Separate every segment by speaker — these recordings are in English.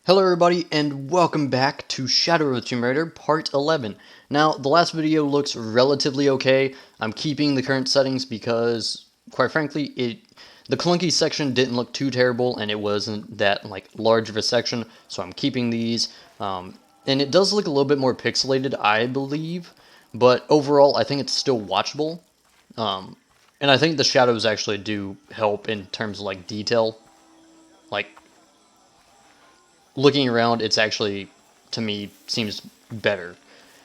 Speaker 1: Hello everybody, and welcome back to Shadow of the Tomb Raider Part 11. Now, the last video looks relatively okay. I'm keeping the current settings because, quite frankly, the clunky section didn't look too terrible, and it wasn't that large of a section, so I'm keeping these. And it does look a little bit more pixelated, I believe, but overall, I think it's still watchable. And I think the shadows actually do help in terms of detail. Looking around, it's actually, to me, seems better.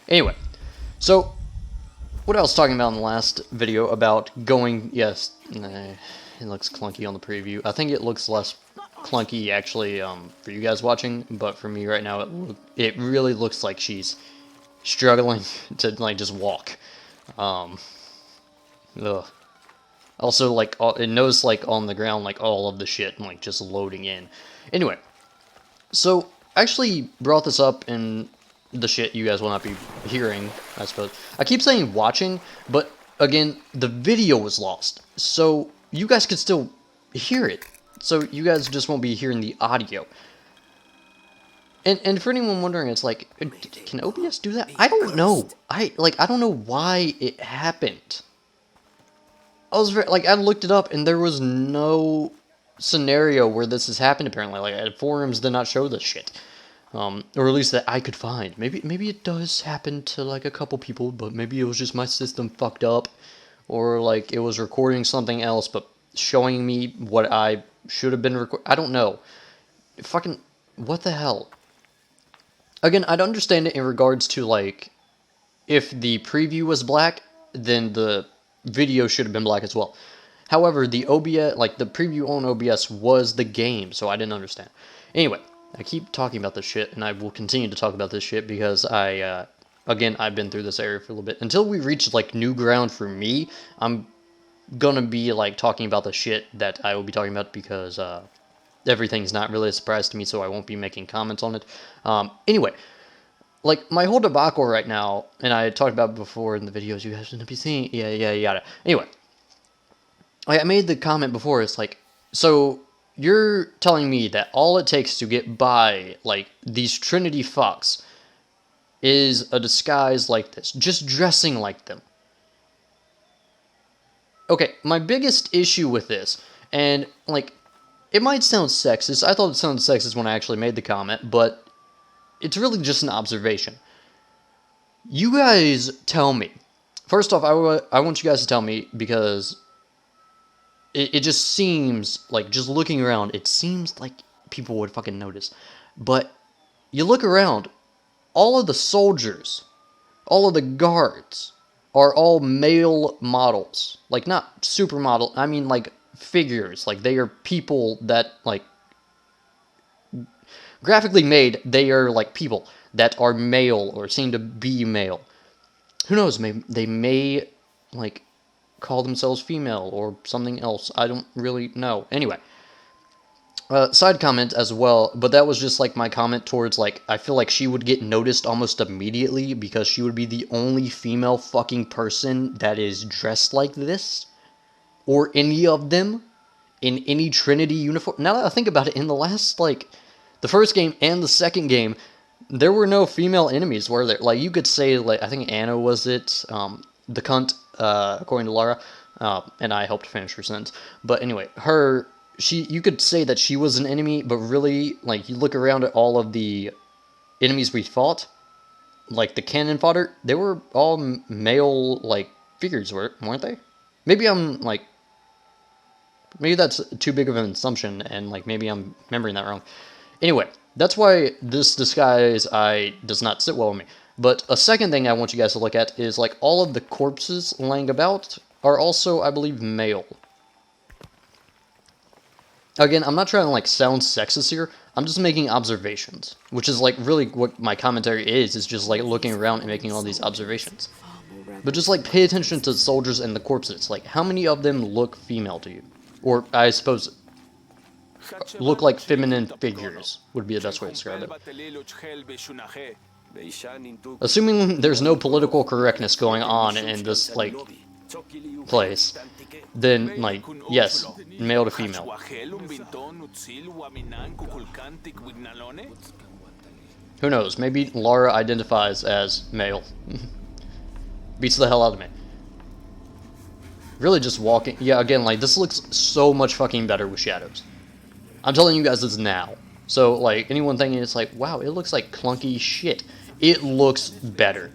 Speaker 1: Anyway, so what I was talking about in the last video about going, yes, it looks clunky on the preview. I think it looks less clunky actually for you guys watching, but for me right now, it really looks like she's struggling to just walk. Ugh. Also, it knows on the ground all of the shit just loading in. Anyway. So, I actually brought this up in the shit you guys will not be hearing, I suppose. I keep saying watching, but again, the video was lost. So, you guys can still hear it. So, you guys just won't be hearing the audio. And for anyone wondering, it's like, can OBS do that? I don't know. I don't know why it happened. I looked it up and there was no scenario where this has happened apparently. Forums did not show this shit. Or at least that I could find. Maybe it does happen to a couple people, but maybe it was just my system fucked up. Or it was recording something else but showing me what I should have been recording. I don't know. Fucking, what the hell? Again, I'd understand it in regards to if the preview was black, then the video should have been black as well. However, the OBS, the preview on OBS was the game, so I didn't understand. Anyway, I keep talking about this shit, and I will continue to talk about this shit because again, I've been through this area for a little bit. Until we reach, new ground for me, I'm gonna be, talking about the shit that I will be talking about because, everything's not really a surprise to me, so I won't be making comments on it. Anyway, my whole debacle right now, and I talked about it before in the videos you guys are gonna be seeing, yada. Anyway. I made the comment before, it's so you're telling me that all it takes to get by, these Trinity fucks is a disguise like this, just dressing like them. Okay, my biggest issue with this, and, it might sound sexist, I thought it sounded sexist when I actually made the comment, but it's really just an observation. You guys tell me. First off, I want you guys to tell me, because it just seems, just looking around, it seems like people would fucking notice. But you look around, all of the soldiers, all of the guards, are all male models. Not supermodel, I mean, figures. They are people that, graphically made, they are, people that are male or seem to be male. Who knows, they may, call themselves female or something else. I don't really know. Anyway, side comment as well, but that was just my comment towards I feel like she would get noticed almost immediately because she would be the only female fucking person that is dressed like this, or any of them in any Trinity uniform. Now that I think about it, in the last the first game and the second game, there were no female enemies, were there? You could say I think Anna was it, the cunt, according to Lara, and I helped finish her sentence. But anyway, you could say that she was an enemy, but really, you look around at all of the enemies we fought, the cannon fodder, they were all male, figures, weren't they? Maybe I'm, maybe that's too big of an assumption, and, maybe I'm remembering that wrong. Anyway, that's why this disguise does not sit well with me. But a second thing I want you guys to look at is, all of the corpses laying about are also, I believe, male. Again, I'm not trying to, sound sexist here. I'm just making observations. Which is, really what my commentary is just, looking around and making all these observations. But just, pay attention to the soldiers and the corpses. How many of them look female to you? Or, I suppose, look like feminine figures would be the best way to describe it. Assuming there's no political correctness going on in this, place, then, like, yes, male to female. Who knows? Maybe Lara identifies as male. Beats the hell out of me. Really just walking. Yeah, again, like, this looks so much fucking better with shadows. I'm telling you guys this now. So, like, anyone thinking it's like, wow, it looks like clunky shit. It looks better.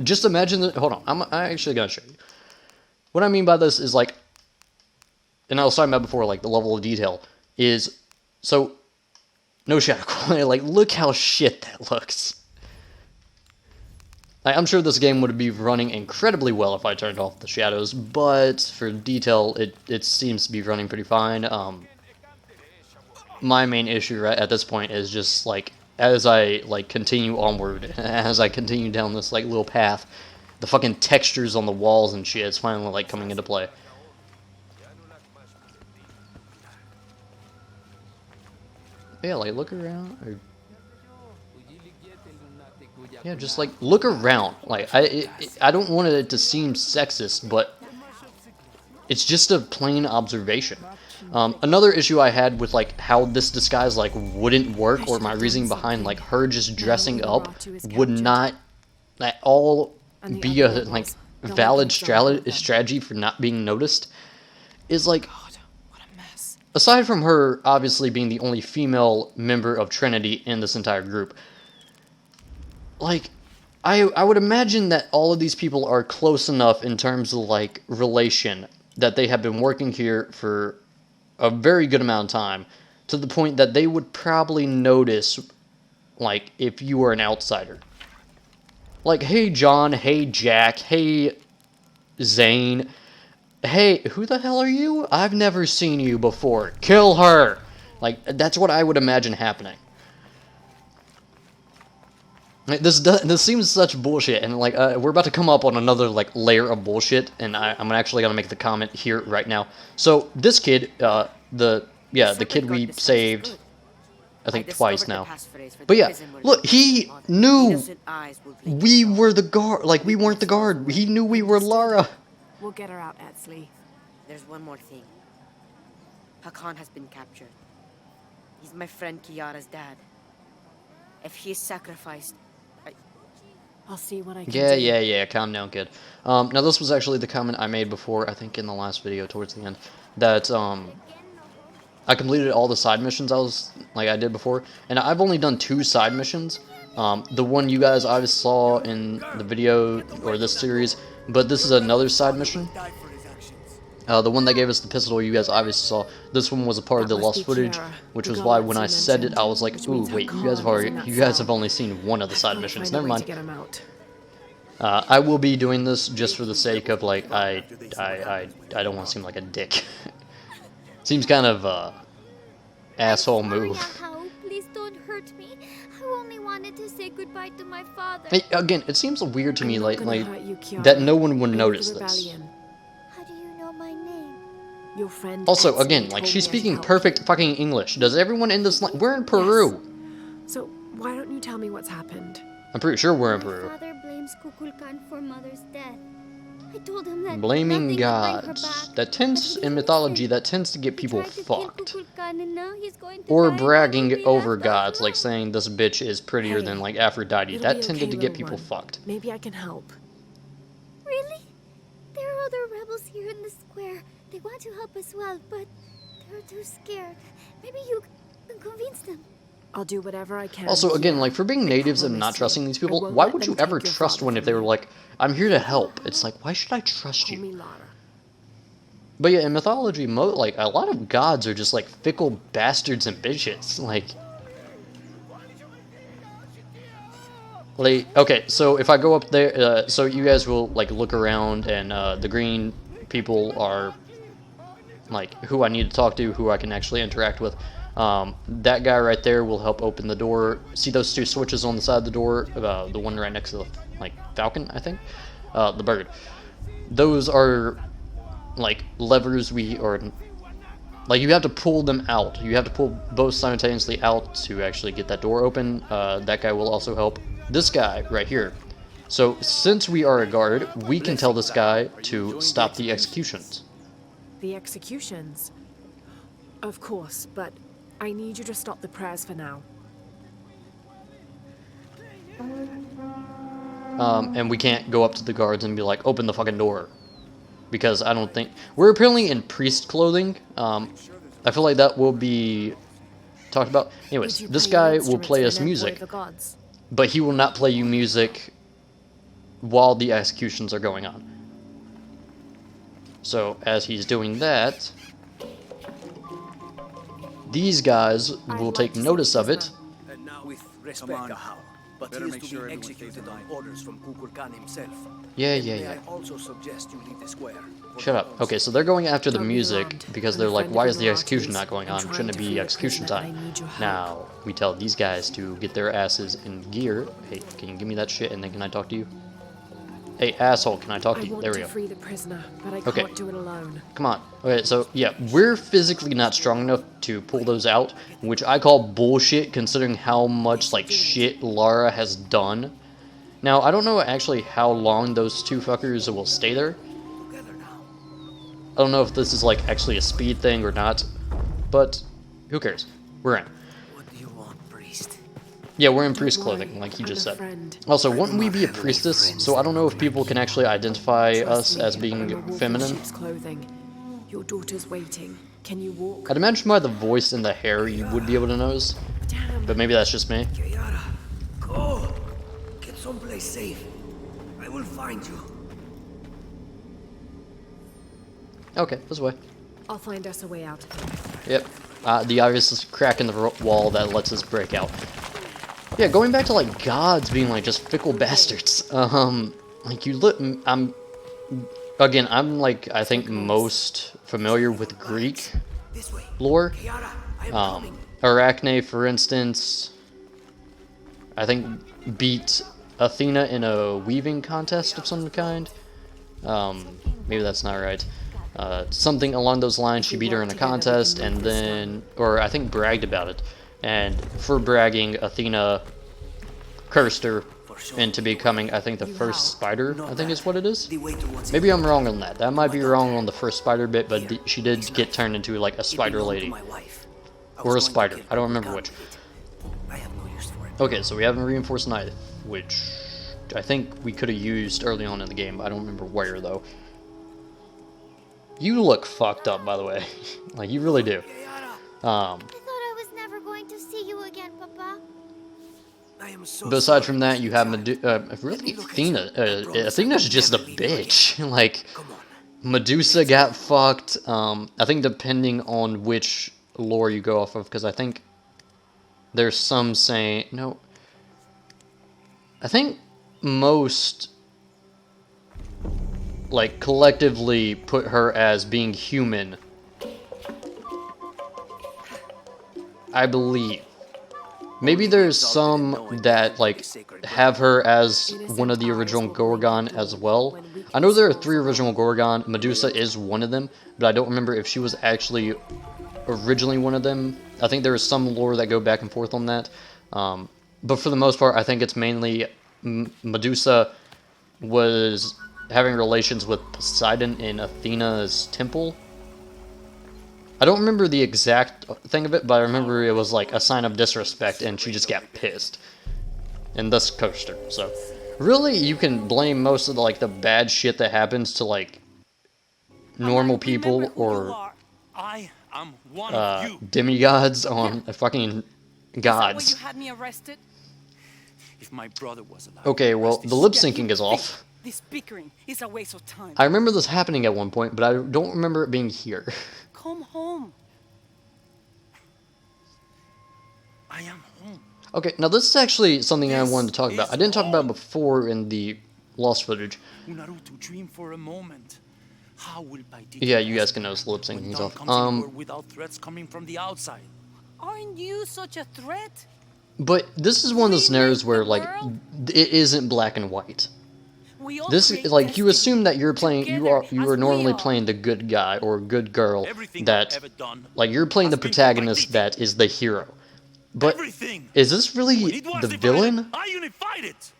Speaker 1: Just imagine that. Hold on. I'm actually going to show you. What I mean by this is, like, and I was talking about before, like, the level of detail is, so, no shadow quality. Like, look how shit that looks. I'm sure this game would be running incredibly well if I turned off the shadows, but for detail, it seems to be running pretty fine. My main issue right at this point is just, like, as I, like, continue onward, as I continue down this, like, little path, the fucking textures on the walls and shit is finally, like, coming into play. Yeah, like, look around, or... yeah, just, like, look around. Like, I don't want it to seem sexist, but it's just a plain observation. Another issue I had with, like, how this disguise, like, wouldn't work, or my reasoning behind, like, her just dressing up would not at all be a, like, valid strategy for not being noticed, is, like, aside from her obviously being the only female member of Trinity in this entire group, like, I would imagine that all of these people are close enough in terms of, like, relation that they have been working here for a very good amount of time, to the point that they would probably notice, like, if you were an outsider. Like, hey John, hey Jack, hey Zane, hey, who the hell are you? I've never seen you before. Kill her! Like, that's what I would imagine happening. This seems such bullshit, and, like, we're about to come up on another, like, layer of bullshit, and I'm actually gonna make the comment here right now. So this kid, the kid we saved, I think twice now. But yeah, look, he knew we were the guard. Like, we weren't the guard. He knew we were Lara.
Speaker 2: We'll get her out, Etzli.
Speaker 3: There's one more thing. Hakan has been captured. He's my friend Kiara's dad. If he is sacrificed,
Speaker 2: I'll see what I can
Speaker 1: do.
Speaker 2: Yeah,
Speaker 1: calm down, kid. Now this was actually the comment I made before, I think in the last video towards the end, that, I completed all the side missions I did before, and I've only done 2 side missions. The one you guys obviously saw in the video, or this series, but this is another side mission. The one that gave us the pistol you guys obviously saw, this one was a part of the lost footage, which was why when I said it, I was like, ooh, wait, you guys have only seen one of the side missions, never mind. I will be doing this just for the sake of, like, I don't want to seem like a dick. Seems kind of, asshole move.
Speaker 4: Please don't hurt me. I only wanted to say goodbye to my father.
Speaker 1: Hey, again, it seems weird to me, like that no one would notice this.
Speaker 4: How do you know my name?
Speaker 2: Your friend.
Speaker 1: Also, again, like, she's speaking perfect fucking English. Does everyone in this we're in Peru.
Speaker 2: Yes. So why don't you tell me what's happened?
Speaker 1: I'm pretty sure we're in Peru.
Speaker 4: My father blames Kukulkan for mother's death. I told him that
Speaker 1: blaming gods. That tends, in mythology, that tends to get people fucked. Or bragging over gods, like saying this bitch is prettier than, like, Aphrodite. That tended to get people fucked.
Speaker 2: Maybe I can help.
Speaker 4: Really? There are other rebels here in the square. They want to help as well, but they're too scared. Maybe you can convince them.
Speaker 2: I'll do whatever I can.
Speaker 1: Also, again, like, for being natives and not trusting these people, why would you ever trust one if they were like, I'm here to help? It's like, why should I trust you? But yeah, in mythology, like, a lot of gods are just, like, fickle bastards and bitches. Like, okay, so if I go up there, so you guys will, like, look around, and the green people are, like, who I need to talk to, who I can actually interact with. That guy right there will help open the door. See those 2 switches on the side of the door? The one right next to the, like, falcon, I think? The bird. Those are, like, levers like, you have to pull them out. You have to pull both simultaneously out to actually get that door open. That guy will also help. This guy right here So, since we are a guard, we can tell this guy to stop the executions.
Speaker 2: The executions? Of course, but I need you to stop the prayers for now.
Speaker 1: And we can't go up to the guards and be like, open the fucking door. Because I don't think... We're apparently in priest clothing. I feel like that will be talked about. Anyways,
Speaker 2: Did you
Speaker 1: this
Speaker 2: play your
Speaker 1: guy will
Speaker 2: instruments
Speaker 1: play
Speaker 2: for
Speaker 1: us
Speaker 2: an employee
Speaker 1: music.
Speaker 2: of the gods?
Speaker 1: But he will not play you music while the executions are going on. So, as he's doing that, these guys will
Speaker 2: I'd
Speaker 1: take
Speaker 2: like to see
Speaker 1: notice
Speaker 2: the
Speaker 1: of it.
Speaker 2: prisoner.
Speaker 5: And now with respect, Kahal, but he
Speaker 6: Better
Speaker 5: is
Speaker 6: make
Speaker 5: to
Speaker 6: sure
Speaker 5: be
Speaker 6: everyone stays
Speaker 5: executed
Speaker 6: in
Speaker 5: on
Speaker 6: line.
Speaker 5: orders from Kukulkan himself.
Speaker 1: Yeah,
Speaker 5: And
Speaker 1: yeah,
Speaker 5: may
Speaker 1: yeah.
Speaker 5: I also suggest you leave the square. for
Speaker 1: Shut
Speaker 5: your
Speaker 1: up.
Speaker 5: own
Speaker 1: Okay, so they're going after the
Speaker 2: Don't be
Speaker 1: music
Speaker 2: alarmed.
Speaker 1: because
Speaker 2: I'm
Speaker 1: they're
Speaker 2: a
Speaker 1: like,
Speaker 2: friend
Speaker 1: why
Speaker 2: of
Speaker 1: is the execution
Speaker 2: Milwaukee's.
Speaker 1: not going
Speaker 2: I'm
Speaker 1: on?
Speaker 2: trying
Speaker 1: Shouldn't it
Speaker 2: to
Speaker 1: be
Speaker 2: free a
Speaker 1: execution
Speaker 2: prisoner,
Speaker 1: time?
Speaker 2: and I need your help.
Speaker 1: Now, we tell these guys to get their asses in gear. Hey, can you give me that shit and then can I talk to you? Hey, asshole, can I talk
Speaker 2: I
Speaker 1: to you?
Speaker 2: want
Speaker 1: There we
Speaker 2: to
Speaker 1: go.
Speaker 2: free the prisoner, but I
Speaker 1: Okay.
Speaker 2: can't do it alone.
Speaker 1: Come on. Okay, so, yeah, we're physically not strong enough to pull those out, which I call bullshit considering how much, like, shit Lara has done. Now, I don't know actually how long those two fuckers will stay there.
Speaker 5: together now.
Speaker 1: I don't know if this is, like, actually a speed thing or not, but who cares? We're in.
Speaker 5: What do you want, priest?
Speaker 1: Yeah, we're in
Speaker 2: Don't
Speaker 1: priest
Speaker 2: worry,
Speaker 1: clothing, like he
Speaker 2: I'm
Speaker 1: just
Speaker 2: a
Speaker 1: said.
Speaker 2: friend.
Speaker 1: Also, wouldn't we be a priestess? So I don't know if people can actually identify
Speaker 2: Trust
Speaker 1: us
Speaker 2: me,
Speaker 1: as
Speaker 2: I'm a
Speaker 1: being
Speaker 2: wolf in
Speaker 1: feminine.
Speaker 2: sheep's clothing. Your daughter's waiting. Can you walk?
Speaker 1: I'd imagine by the voice and the hair you would be able to notice,
Speaker 2: Damn.
Speaker 1: but maybe that's just me.
Speaker 5: Kiara, go! Get someplace safe. I will find you.
Speaker 1: Okay, this way.
Speaker 2: I'll find us a way out of here.
Speaker 1: Yep. The obvious crack in the wall that lets us break out. Yeah, going back to like gods being like just fickle bastards. Like you look, I'm like I think most familiar with Greek
Speaker 5: This way.
Speaker 1: lore.
Speaker 5: Kiara, I am coming.
Speaker 1: Arachne, for instance, I think beat Athena in a weaving contest of some kind. Maybe that's not right. Something along those lines. She beat her in a contest, and then, or I think bragged about it. And for bragging, Athena cursed her into becoming, I think, the first spider. I think is what it is.
Speaker 5: The way towards
Speaker 1: Maybe I'm wrong on that. That might be wrong on the first spider bit, but she did get turned into like a
Speaker 5: It
Speaker 1: spider
Speaker 5: belonged to
Speaker 1: lady.
Speaker 5: my wife. I
Speaker 1: Or a
Speaker 5: was going to
Speaker 1: spider.
Speaker 5: kill
Speaker 1: I don't
Speaker 5: Kukulkan
Speaker 1: remember which.
Speaker 5: with it. I have no use for it.
Speaker 1: Okay, so we have a reinforced knife, which I think we could have used early on in the game. I don't remember where, though. You look fucked up, by the way. Like, you really do.
Speaker 5: Kiara,
Speaker 4: I thought I was never going to see you again, Papa.
Speaker 5: I am so
Speaker 1: But aside
Speaker 5: sorry,
Speaker 1: from that, you have
Speaker 5: child.
Speaker 1: really, Athena. Athena's just a bitch. Like,
Speaker 5: Come on.
Speaker 1: Medusa got fucked. I think depending on which lore you go off of, because I think there's some saying... No. I think most... like, collectively put her as being human. I believe. Maybe there's some that, like, have her as one of the original Gorgon as well. I know there are 3 original Gorgon. Medusa is one of them, but I don't remember if she was actually originally one of them. I think there is some lore that go back and forth on that. But for the most part, I think it's mainly Medusa was having relations with Poseidon in Athena's temple. I don't remember the exact thing of it, but I remember it was like a sign of disrespect and she just got pissed. And thus cursed her. So, really, you can blame most of the, like, the bad shit that happens to, like, normal people or
Speaker 6: I am one of you.
Speaker 1: demigods on fucking
Speaker 3: Is that why
Speaker 1: gods.
Speaker 3: you had me arrested?
Speaker 6: If my brother was alive.
Speaker 1: Okay, well, the lip syncing is off.
Speaker 3: This bickering is a waste of time.
Speaker 1: I remember this happening at one point, but I don't remember it being here.
Speaker 3: Come home.
Speaker 6: I am home.
Speaker 1: Okay, now this is actually something I
Speaker 6: This
Speaker 1: wanted to talk about.
Speaker 6: is
Speaker 1: I didn't talk about it
Speaker 6: home.
Speaker 1: before in the lost footage.
Speaker 6: Unaruto, dream for a moment. How will Paititi
Speaker 1: Yeah, you guys
Speaker 6: rest
Speaker 1: can notice the lip
Speaker 6: when
Speaker 1: syncing's
Speaker 6: dawn
Speaker 1: off.
Speaker 6: comes anywhere without threats coming from the outside?
Speaker 3: Aren't you such a threat?
Speaker 1: But this is one of the
Speaker 3: Rewrite
Speaker 1: scenarios where,
Speaker 3: the
Speaker 1: like,
Speaker 3: world?
Speaker 1: it isn't black and white.
Speaker 3: We all
Speaker 1: This
Speaker 3: create
Speaker 1: is like you
Speaker 3: destiny
Speaker 1: assume that you're playing, you
Speaker 3: together
Speaker 1: are
Speaker 3: as
Speaker 1: normally
Speaker 3: we are.
Speaker 1: playing the good guy or good girl.
Speaker 6: Everything
Speaker 1: That,
Speaker 6: I've ever done.
Speaker 1: like, you're playing the
Speaker 6: has been for
Speaker 1: protagonist
Speaker 6: Paititi.
Speaker 1: that is the hero. But
Speaker 6: Everything.
Speaker 1: is this
Speaker 6: When
Speaker 1: really
Speaker 6: it was
Speaker 1: the
Speaker 6: divided,
Speaker 1: villain?
Speaker 6: I unified it.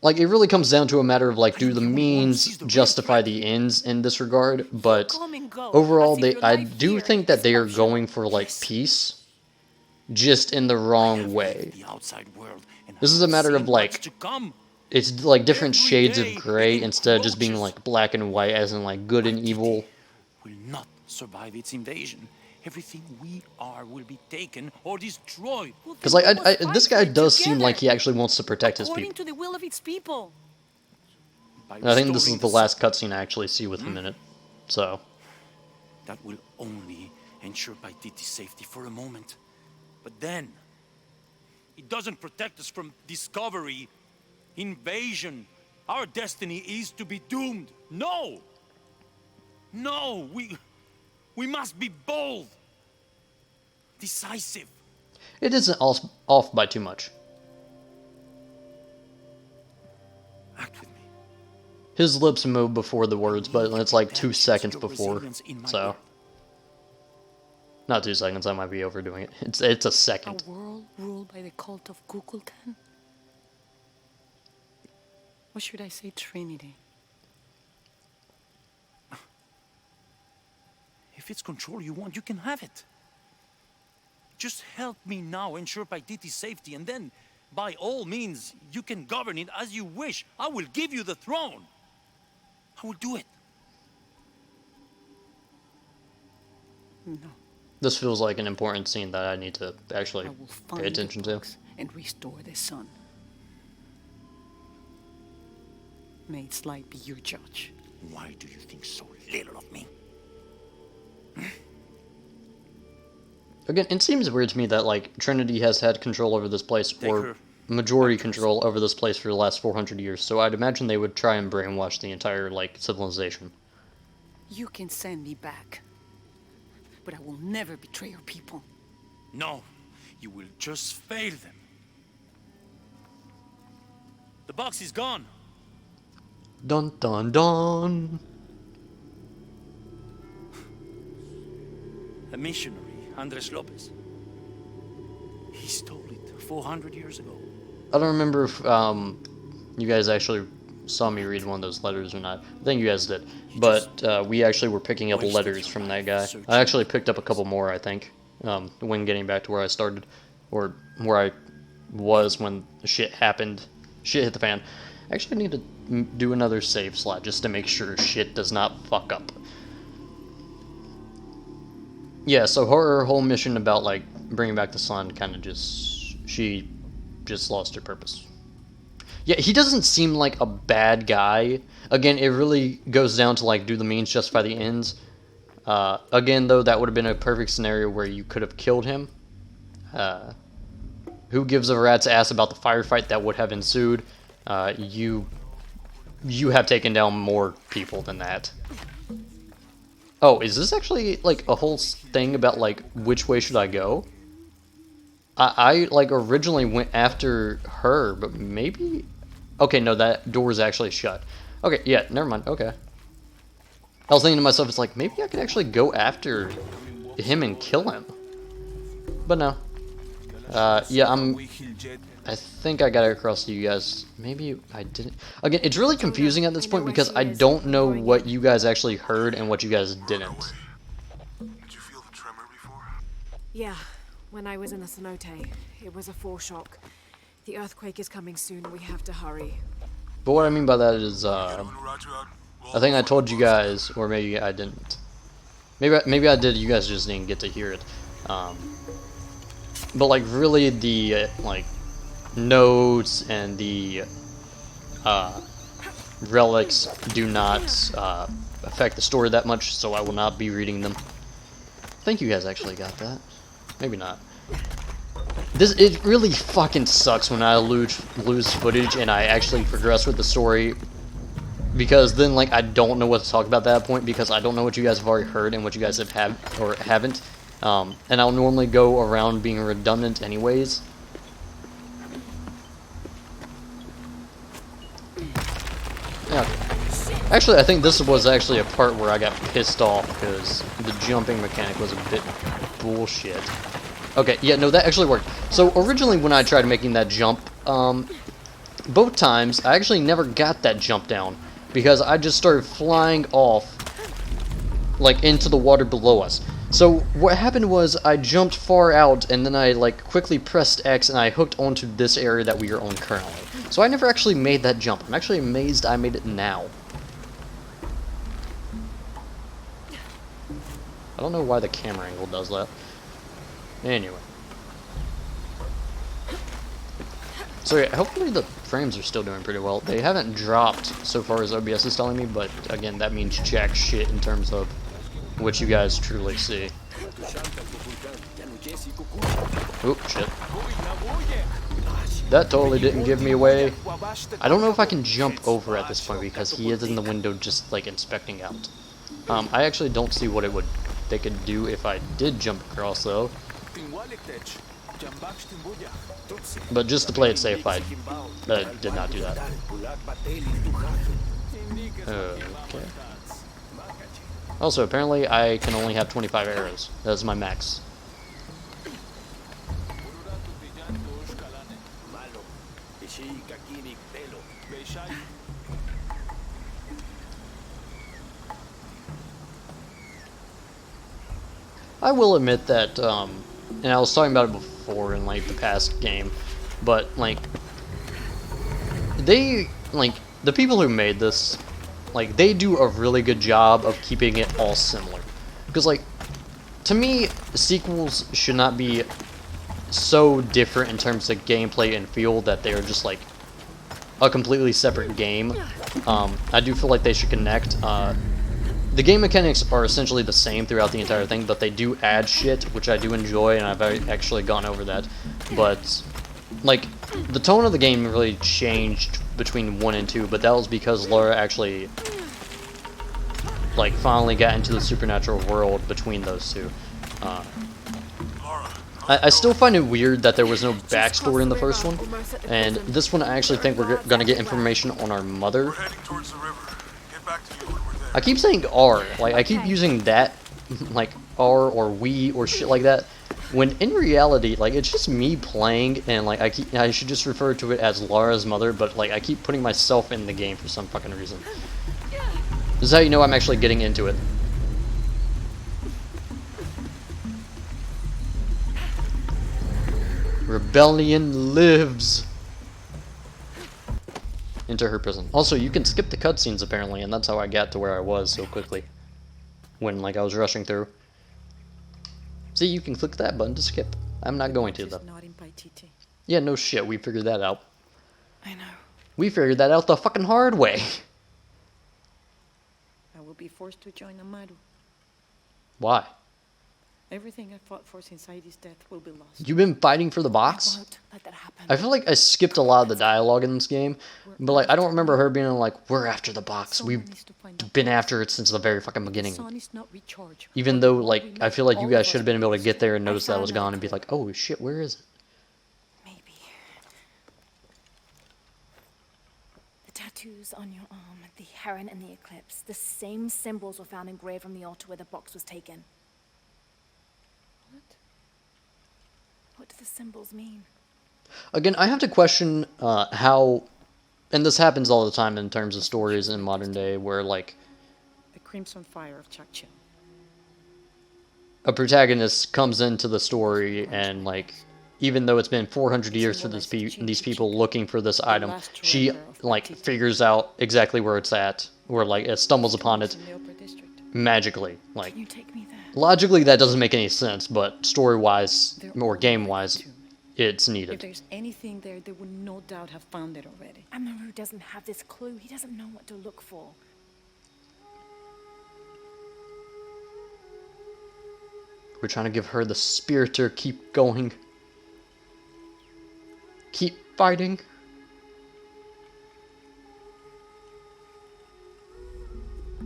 Speaker 1: like, it really comes down to a matter of, like, do the means justify the ends in this regard, but overall, I do think that they are going for, like, peace, just in the wrong way. This is a matter of, like, it's, like, different shades of gray instead of just being, like, black and white, as in, like, good and evil.
Speaker 6: Will not survive its invasion. Everything we are will be taken or destroyed.
Speaker 1: Because, like, this guy does seem like he actually wants to protect his people.
Speaker 3: to the will of its people.
Speaker 1: And I think this is the last cutscene I actually see with him in it. So.
Speaker 6: That will only ensure Paititi's safety for a moment. But then, it doesn't protect us from discovery, invasion. Our destiny is to be doomed. No! No, we must be bold, decisive.
Speaker 1: It isn't off by too much.
Speaker 6: Act with me.
Speaker 1: His lips move before the words, but it's like 2 seconds before. So. Not 2 seconds, I might be overdoing it. It's a second.
Speaker 3: A world ruled by the cult of Kukulkan? Or should I say Trinity?
Speaker 6: If it's control you want, you can have it. Just help me now ensure Paititi's safety, and then, by all means, you can govern it as you wish. I will give you the throne. I will do it.
Speaker 3: No.
Speaker 1: This feels like an important scene that I need to actually
Speaker 3: I will find
Speaker 1: pay attention
Speaker 3: the
Speaker 1: to.
Speaker 3: books and restore the sun. May its light be your judge.
Speaker 6: Why do you think so little of me?
Speaker 1: Again, it seems weird to me that, like, Trinity has had control over this place, or majority control over this place for the last 400 years, so I'd imagine they would try and brainwash the entire, like, civilization.
Speaker 3: You can send me back, but I will never betray your people.
Speaker 6: No, you will just fail them. The box is gone.
Speaker 1: Dun dun dun!
Speaker 6: A missionary, Andres Lopez. He stole it 400 years ago.
Speaker 1: I don't remember if you guys actually saw me read one of those letters or not. I think you guys did. But we actually were picking up letters from that guy. I actually picked up a couple more, I think, when getting back to where I started. Or where I was when shit happened. Shit hit the fan. Actually, I need to do another save slot just to make sure shit does not fuck up. Yeah, so her whole mission about, like, bringing back the sun kind of just... She just lost her purpose. Yeah, he doesn't seem like a bad guy. Again, it really goes down to, like, do the means justify the ends. Again, though, that would have been a perfect scenario where you could have killed him. Who gives a rat's ass about the firefight that would have ensued? You have taken down more people than that. Oh, is this actually, like, a whole thing about, like, which way should I go? I like, originally went after her, but maybe... Okay, no, that door is actually shut. Okay, yeah, never mind, okay. I was thinking to myself, it's like, maybe I could actually go after him and kill him. But no. Yeah, I think I got it across to you guys. Maybe I didn't. Again, it's really confusing at this point because I don't know what you guys actually heard and what you guys didn't.
Speaker 7: Did you feel the tremor before?
Speaker 2: Yeah, when I was in the cenote, it was a foreshock. The earthquake is coming soon, we have to hurry.
Speaker 1: But what I mean by that is, I think I told you guys, or maybe I didn't. Maybe I did, you guys just didn't get to hear it. But, like, really the, like, nodes and the relics do not affect the story that much, so I will not be reading them. I think you guys actually got that. Maybe not. It really fucking sucks when I lose footage and I actually progress with the story, because then, like, I don't know what to talk about at that point because I don't know what you guys have already heard and what you guys have or haven't. And I'll normally go around being redundant anyways. Yeah. Actually, I think this was actually a part where I got pissed off because the jumping mechanic was a bit bullshit. Okay, yeah, no, that actually worked. So originally when I tried making that jump both times, I actually never got that jump down because I just started flying off, like, into the water below us. So what happened was I jumped far out and then I, like, quickly pressed X and I hooked onto this area that we are on currently. So I never actually made that jump. I'm actually amazed I made it now. I don't know why the camera angle does that. Anyway. So yeah, hopefully the frames are still doing pretty well. They haven't dropped so far as OBS is telling me, but again, that means jack shit in terms of what you guys truly see. Oop, shit. That totally didn't give me away. I don't know if I can jump over at this point because he is in the window just like inspecting out. I actually don't see what they could do if I did jump across though. But just to play it safe, I did not do that. Okay. Also, apparently I can only have 25 arrows. That's my max. I will admit that, and I was talking about it before in, like, the past game, but, like, the people who made this, like, they do a really good job of keeping it all similar. Because, like, to me, sequels should not be so different in terms of gameplay and feel that they are just, like, a completely separate game. I do feel like they should connect. The game mechanics are essentially the same throughout the entire thing, but they do add shit, which I do enjoy, and I've actually gone over that. But, like, the tone of the game really changed between 1 and 2, but that was because Lara actually, like, finally got into the supernatural world between those two. I still find it weird that there was no backstory in the first one, and this one I actually think we're gonna get information on our mother.
Speaker 7: We're heading towards the river. Get back to you when we're there.
Speaker 1: I keep saying R, like, I keep using that, like, R or we or shit like that, when in reality, like, it's just me playing, and, like, I should just refer to it as Lara's mother, but, like, I keep putting myself in the game for some fucking reason. This is how you know I'm actually getting into it. Rebellion lives! Into her prison. Also, you can skip the cutscenes apparently, and that's how I got to where I was so quickly. When, like, I was rushing through. See, you can click that button to skip. I'm not going to, though. Yeah, no shit, we figured that out.
Speaker 8: I know.
Speaker 1: We figured that out the fucking hard way.
Speaker 8: I will be forced to join Amaru.
Speaker 1: Why?
Speaker 8: Everything I fought for since Heidi's death will be lost.
Speaker 1: You've been fighting for the box?
Speaker 2: Won't let that happen.
Speaker 1: I feel like I skipped a lot of the dialogue in this game, but, like, I don't remember her being like, we're after the box. We've been after it since the very fucking beginning.
Speaker 8: The sun is not recharged.
Speaker 1: Even though, like, I feel like you guys should have been able to get there and notice that was gone and be like, oh shit, where is it?
Speaker 8: Maybe.
Speaker 2: The tattoos on your arm, the heron and the eclipse, the same symbols were found engraved on the altar where the box was taken. What do the symbols mean?
Speaker 1: Again, I have to question how, and this happens all the time in terms of stories in modern day, where, like,
Speaker 8: The Crimson Fire of Chakchil.
Speaker 1: a protagonist comes into the story and, like, even though it's been 400 years for these people looking for this item, she, like, figures out exactly where it's at, or, like, it stumbles upon it
Speaker 8: In the Upper District.
Speaker 1: magically. Like,
Speaker 2: Can you take me there?
Speaker 1: logically that doesn't make any sense, but story-wise, or game-wise, it's
Speaker 8: If
Speaker 1: needed.
Speaker 8: there's anything there, they would no doubt have found it already.
Speaker 2: Amaru doesn't have this clue. He doesn't know what to look for.
Speaker 1: We're trying to give her the spirit to keep going. Keep fighting.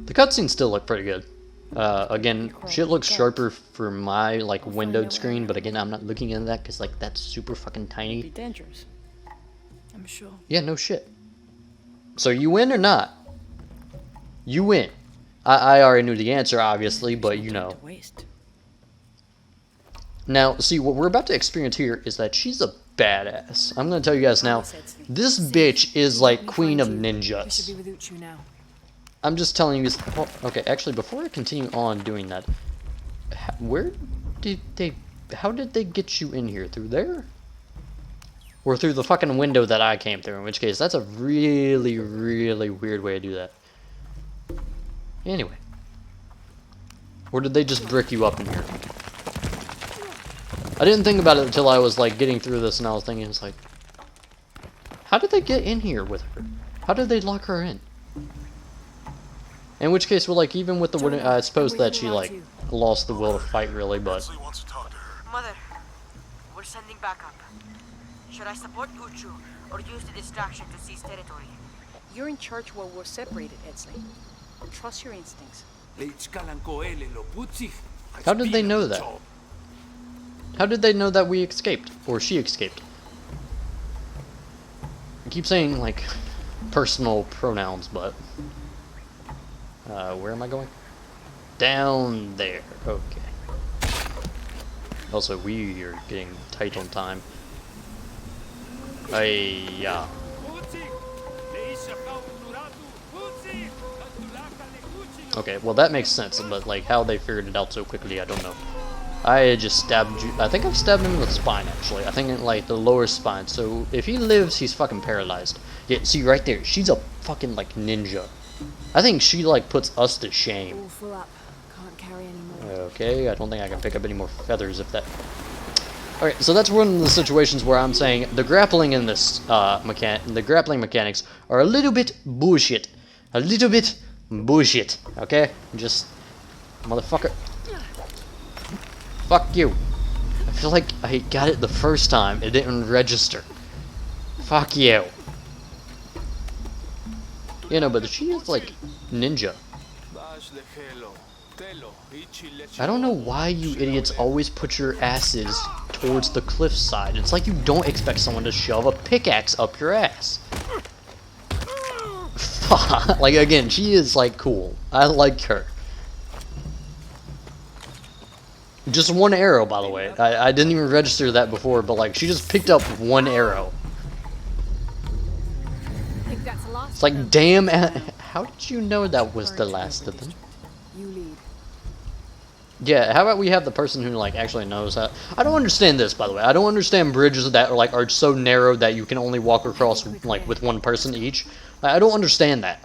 Speaker 1: The cutscenes still look pretty good. Again, shit looks sharper for my, like, windowed screen, but again, I'm not looking at that because, like, that's super fucking
Speaker 8: Be
Speaker 1: tiny.
Speaker 8: dangerous.
Speaker 2: I'm sure.
Speaker 1: Yeah, no shit. So you win or not? You win. I already knew the answer, obviously, but you know.
Speaker 8: To waste.
Speaker 1: Now, see, what we're about to experience here is that she's a badass. I'm gonna tell you guys now, this bitch is like queen of
Speaker 2: We should be
Speaker 1: ninjas.
Speaker 2: with Uchu now.
Speaker 1: I'm just telling you. Oh, okay, actually, before I continue on doing that, where did they? How did they get you in here? Through there? Or through the fucking window that I came through? In which case, that's a really, really weird way to do that. Anyway. Or did they just brick you up in here? I didn't think about it until I was like getting through this, and I was thinking, it's like, how did they get in here with her? How did they lock her in? In which case, well, like, even with the wooden, I suppose that she like lost the will to fight, really, but
Speaker 7: Leslie wants to talk to her.
Speaker 3: Mother, we're sending backup. Should I support Uchu or use the distraction to seize territory?
Speaker 8: You're in charge while we're separated, Edsley. Trust your instincts.
Speaker 1: how did they know that? How did they know that we escaped? Or she escaped? I keep saying, like, personal pronouns, but... where am I going? Down there. Okay. Also, we are getting tight on time. Yeah. Okay, well that makes sense, but like how they figured it out so quickly, I don't know. I just stabbed you. I think I've stabbed him in the spine, actually. I think in like the lower spine. So if he lives, he's fucking paralyzed. Yeah, see right there, she's a fucking like ninja. I think she like puts us to shame.
Speaker 2: All full up. Can't carry anymore.
Speaker 1: Okay, I don't think I can pick up any more feathers if that... Alright, so that's one of the situations where I'm saying the grappling in this the grappling mechanics are a little bit bullshit. A little bit bullshit, okay? Just... Motherfucker. Fuck you. I feel like I got it the first time. It didn't register. Fuck you. You know, but she is like ninja. I don't know why you idiots always put your asses towards the cliffside. It's like you don't expect someone to shove a pickaxe up your ass. Like, again, she is, like, cool. I like her. Just one arrow, by the way. I didn't even register that before, but, like, she just picked up one arrow.
Speaker 2: I think that's the last.
Speaker 1: It's like, damn, how did you know that was the last of them?
Speaker 2: You lead.
Speaker 1: Yeah, how about we have the person who, like, actually knows how... I don't understand this, by the way. I don't understand bridges that are, like, are so narrow that you can only walk across, like, with one person each. I don't understand that.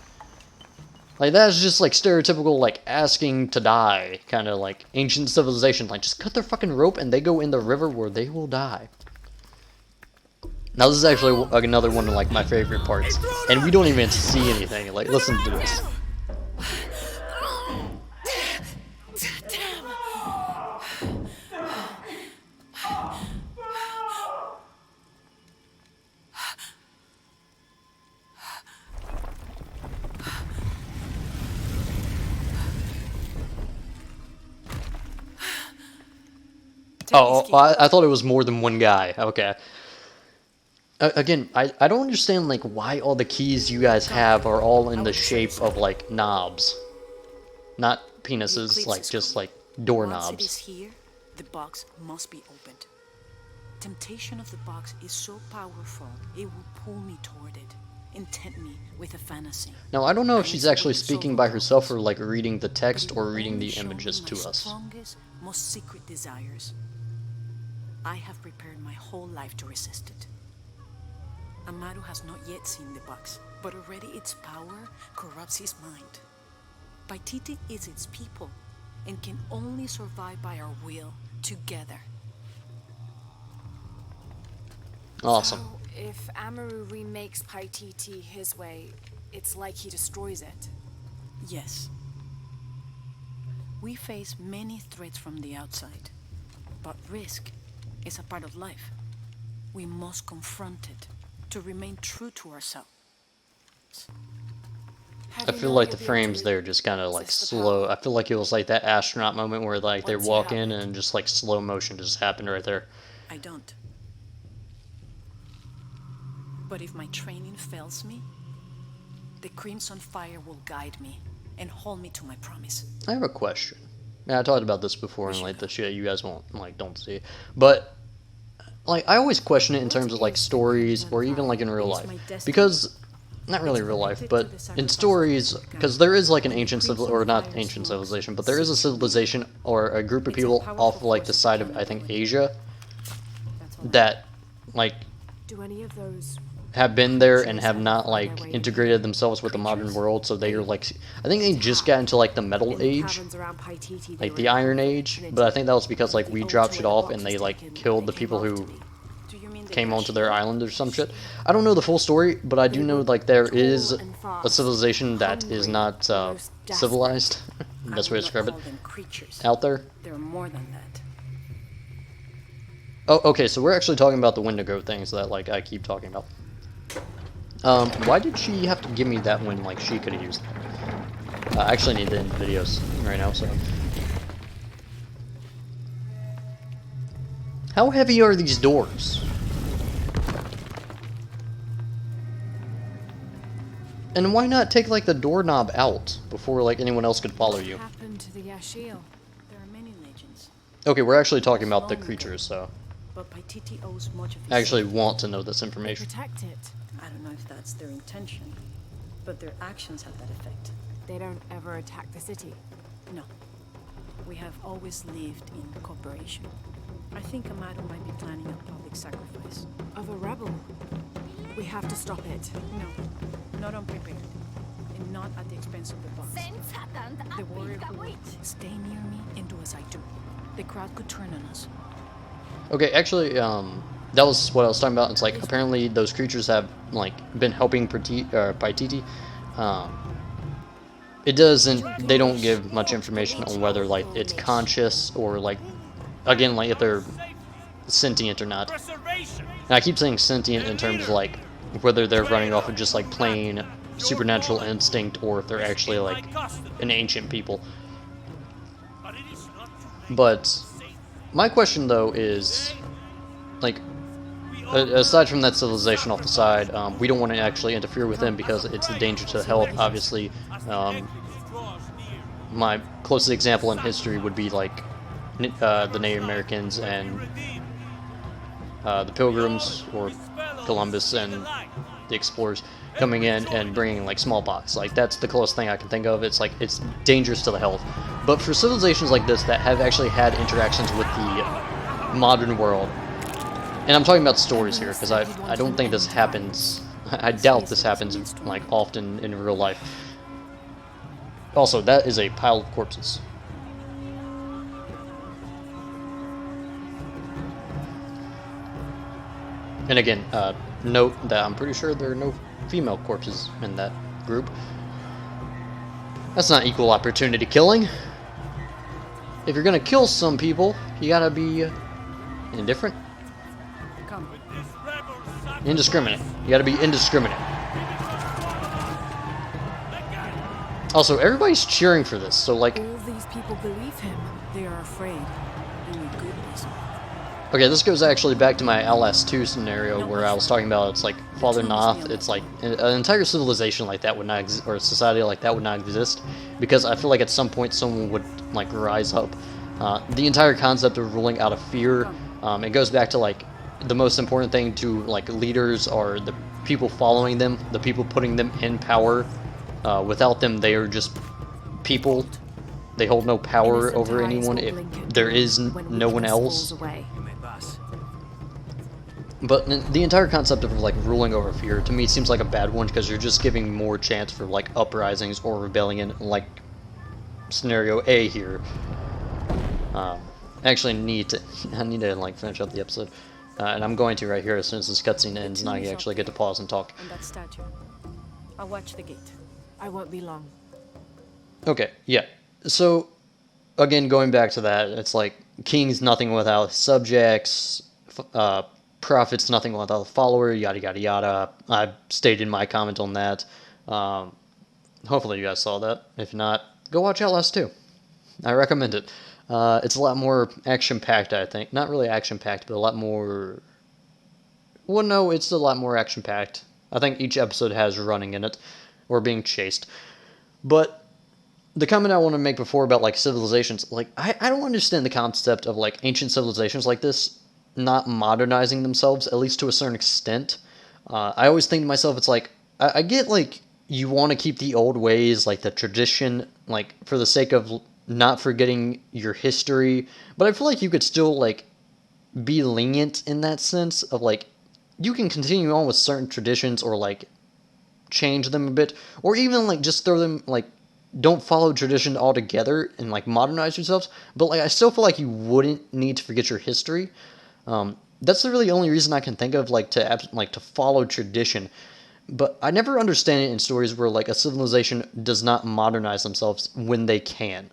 Speaker 1: Like, that's just, like, stereotypical, like, asking to die, kind of, like, ancient civilization. Like, just cut their fucking rope and they go in the river where they will die. Now, this is actually another one of, like, my favorite parts. And we don't even see anything. Like, listen to this. Oh, I thought it was more than one guy. Okay. Again, I don't understand, like, why all the keys you guys have are all in the shape of, like, knobs. Not penises, like, just, like,
Speaker 8: Once it is
Speaker 1: doorknobs.
Speaker 8: here, the box must be opened. Temptation of the box is so powerful, it will pull me toward it, intent me with a fantasy.
Speaker 1: Now, I don't know if she's actually speaking by herself or, like, reading the text or reading the
Speaker 8: Show me
Speaker 1: images
Speaker 8: my
Speaker 1: to us.
Speaker 8: strongest, most secret desires. I have prepared my whole life to resist it. Amaru has not yet seen the box, but already its power corrupts his mind. Paititi is its people, and can only survive by our will, together.
Speaker 1: Awesome.
Speaker 2: So, if Amaru remakes Paititi his way, it's like he destroys it.
Speaker 8: Yes. We face many threats from the outside, but risk is a part of life. We must confront it to remain true to ourselves.
Speaker 1: I feel like the frames there just kind of, like, slow. I feel like it was like that astronaut moment where, like, they walk in and just, like, slow motion just happened right there.
Speaker 8: I don't. But if my training fails me, the Crimson Fire will guide me and hold me to my promise.
Speaker 1: I have a question. Yeah, I talked about this before in, like, the shit you guys won't, like, don't see. But, like, I always question it in terms of, like, stories, or even, like, in real life. Because, not really real life, but in stories, because there is, like, an ancient or not ancient civilization, but there is a civilization, or a group of people off of, like, the side of, I think, Asia, that, like,
Speaker 8: Do any of those
Speaker 1: have been there and have not, like, integrated themselves with the modern world, so they are, like, I think they just got into, like, the Metal Age, like, the Iron Age, but I think that was because, like, we dropped shit off and they, like, killed the people who came onto their island or some shit. I don't know the full story, but I do know, like, there is a civilization that is not, civilized, that's the way to describe it, out there.
Speaker 8: There are more than that.
Speaker 1: Oh, okay, so we're actually talking about the Wendigo things that, like, I keep talking about. Why did she have to give me that when, like, she could have used it? I actually need to end the videos right now, so... How heavy are these doors? And why not take, like, the doorknob out before, like, anyone else could follow you?
Speaker 2: What happened to the Yashiel?
Speaker 8: There are many legends.
Speaker 1: Okay, we're actually talking about the creatures, so...
Speaker 8: But Paititi owes much of his
Speaker 1: I actually
Speaker 8: safety.
Speaker 1: want to know this information.
Speaker 2: Protect it.
Speaker 8: I don't know if that's their intention, but their actions have that effect.
Speaker 2: They don't ever attack the city.
Speaker 8: No. We have always lived in cooperation. I think Amado might be planning a public sacrifice.
Speaker 2: Of a rebel. We have to stop it.
Speaker 8: No, not unprepared. And not at the expense of the boss. The warrior who will stay near me and do as I do. The crowd could turn on us.
Speaker 1: Okay, actually, that was what I was talking about. It's like, apparently those creatures have, like, been helping Paititi. It doesn't, they don't give much information on whether, like, it's conscious or, like, again, like, if they're sentient or not. And I keep saying sentient in terms of, like, whether they're running off of just, like, plain supernatural instinct or if they're actually, like, an ancient people. But my question, though, is, like, aside from that civilization off the side, we don't want to actually interfere with them because it's a danger to health, obviously. My closest example in history would be, like, the Native Americans and the Pilgrims, or Columbus and the explorers coming in and bringing, like, smallpox. Like, that's the closest thing I can think of. It's like, it's dangerous to the health. But for civilizations like this that have actually had interactions with the modern world, and I'm talking about stories here because I don't think this happens. I doubt this happens, like, often in real life. Also, that is a pile of corpses. And again, note that I'm pretty sure there are no female corpses in that group. That's not equal opportunity killing. If you're gonna kill some people, you gotta be indifferent.
Speaker 8: Come.
Speaker 1: Indiscriminate. You gotta be indiscriminate. Also, everybody's cheering for this, so, like...
Speaker 2: All these people believe him.
Speaker 8: They are afraid. And with good reason.
Speaker 1: Okay, this goes actually back to my LS2 scenario where I was talking about, it's like Father Noth. It's like an entire civilization like that would not exist, or a society like that would not exist, because I feel like at some point someone would, like, rise up. The entire concept of ruling out of fear, it goes back to, like, the most important thing to, like, leaders are the people following them, the people putting them in power. Without them, they are just people. They hold no power over anyone if there is no one else. But the entire concept of, like, ruling over fear, to me, seems like a bad one, because you're just giving more chance for, like, uprisings or rebellion, like scenario A here. I actually need to, like, finish up the episode. And I'm going to right here as soon as this cutscene ends, and I actually get to pause and talk.
Speaker 8: And that statue. I'll watch the gate.
Speaker 2: I won't be long.
Speaker 1: Okay, yeah. So, again, going back to that, it's like, kings nothing without subjects, prophets nothing without a follower, yada yada yada. I stated my comment on that. Hopefully you guys saw that. If not, go watch Outlast 2. I recommend it. It's a lot more action-packed, I think. Not really action-packed, but a lot more... Well, no, it's a lot more action-packed. I think each episode has running in it, or being chased. But the comment I want to make before about, like, civilizations, like, I don't understand the concept of, like, ancient civilizations like this not modernizing themselves, at least to a certain extent. I always think to myself, it's like, I get, like, you want to keep the old ways, like the tradition, like, for the sake of not forgetting your history, but I feel like you could still, like, be lenient in that sense of, like, you can continue on with certain traditions or, like, change them a bit, or even, like, just throw them, like, don't follow tradition altogether and, like, modernize yourselves, but, like, I still feel like you wouldn't need to forget your history. That's the really only reason I can think of, like, to follow tradition. But I never understand it in stories where, like, a civilization does not modernize themselves when they can.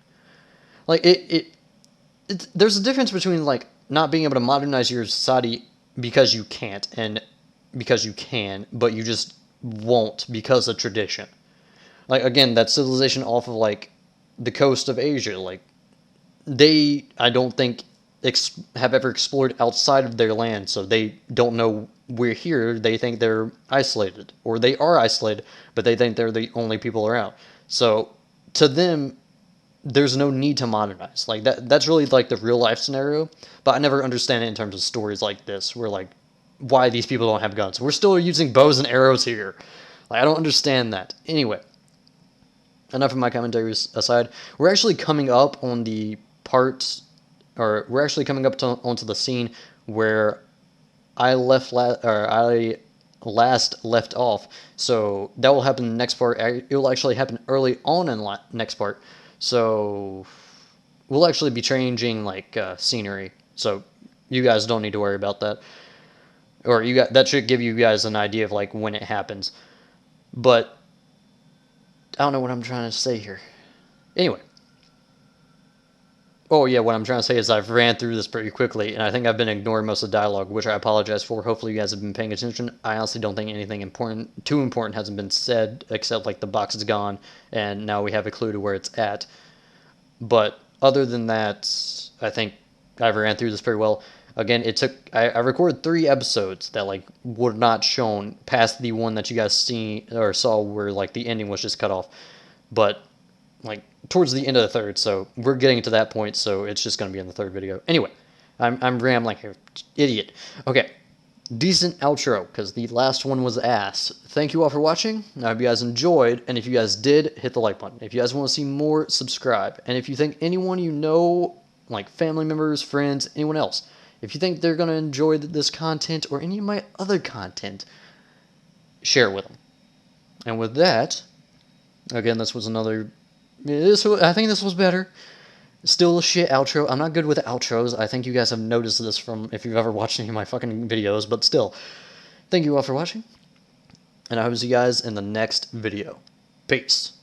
Speaker 1: Like, there's a difference between, like, not being able to modernize your society because you can't and because you can, but you just won't because of tradition. Like, again, that civilization off of, like, the coast of Asia, like, they, I don't think, have ever explored outside of their land, so they don't know we're here. They think they're isolated, or they are isolated, but they think they're the only people around. So, to them, there's no need to modernize. Like, that's really, like, the real life scenario, but I never understand it in terms of stories like this, where, like, why these people don't have guns. We're still using bows and arrows here. Like, I don't understand that. Anyway, enough of my commentaries aside. We're actually coming up on the part, or we're actually coming up onto the scene where I last left off. So that will happen in the next part. It will actually happen early on in the next part. So we'll actually be changing, like, scenery. So you guys don't need to worry about that. Or that should give you guys an idea of, like, when it happens. But I don't know what I'm trying to say here. Anyway. Oh yeah, what I'm trying to say is I've ran through this pretty quickly, and I think I've been ignoring most of the dialogue, which I apologize for. Hopefully you guys have been paying attention. I honestly don't think anything too important hasn't been said, except, like, the box is gone, and now we have a clue to where it's at. But other than that, I think I've ran through this pretty well. Again, I recorded 3 episodes that, like, were not shown past the one that you guys saw where, like, the ending was just cut off. But, like, towards the end of the 3rd, so we're getting to that point, so it's just going to be in the 3rd video. Anyway, I'm rambling here. Idiot. Okay, decent outro, because the last one was ass. Thank you all for watching. I hope you guys enjoyed, and if you guys did, hit the like button. If you guys want to see more, subscribe. And if you think anyone you know, like family members, friends, anyone else, if you think they're going to enjoy this content or any of my other content, share it with them. And with that, again, this was another... I think this was better. Still a shit outro. I'm not good with outros. I think you guys have noticed this from if you've ever watched any of my fucking videos, but still. Thank you all for watching, and I hope to see you guys in the next video. Peace.